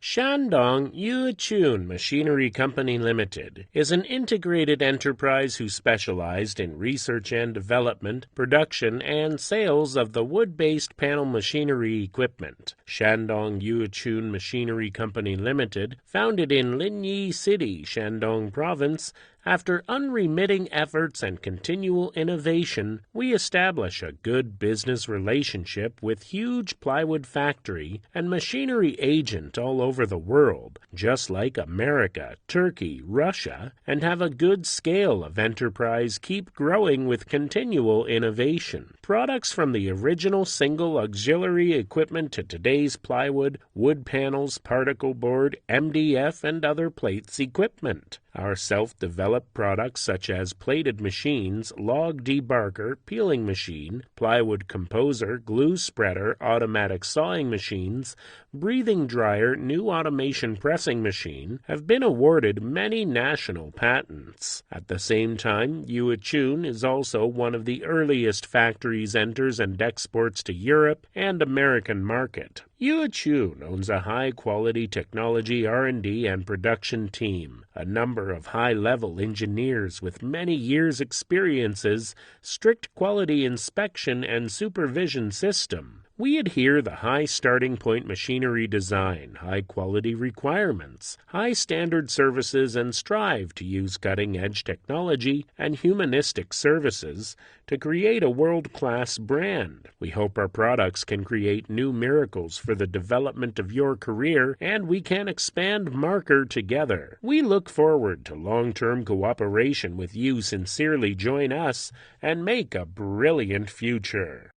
Shandong Yuequn Machinery Company Limited is an integrated enterprise who specialized in research and development, production, and sales of the wood-based panel machinery equipment. Shandong Yuequn Machinery Company Limited, founded in Linyi City, Shandong Province, after unremitting efforts and continual innovation, we establish a good business relationship with huge plywood factory and machinery agent all over the world, just like America, Turkey, Russia, and have a good scale of enterprise keep growing with continual innovation. Products from the original single auxiliary equipment to today's plywood, wood panels, particle board, MDF, and other plates equipment. Our self-developed products such as plated machines, log debarker, peeling machine, plywood composer, glue spreader, automatic sawing machines, breathing dryer, new automation pressing machine have been awarded many national patents. At the same time, Yuequn is also one of the earliest factories enters and exports to Europe and American market. Yuequn owns a high-quality technology R&D and production team, a number of high-level engineers with many years' experiences, strict quality inspection and supervision system. We adhere the high starting point machinery design, high-quality requirements, high-standard services, and strive to use cutting-edge technology and humanistic services to create a world-class brand. We hope our products can create new miracles for the development of your career, and we can expand market together. We look forward to long-term cooperation with you. Sincerely join us and make a brilliant future.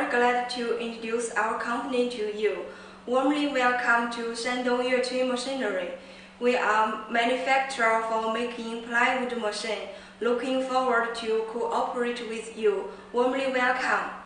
Very glad to introduce our company to you. Warmly welcome to Shandong Yuequn Machinery. We are manufacturer for making plywood machine. Looking forward to cooperate with you. Warmly welcome.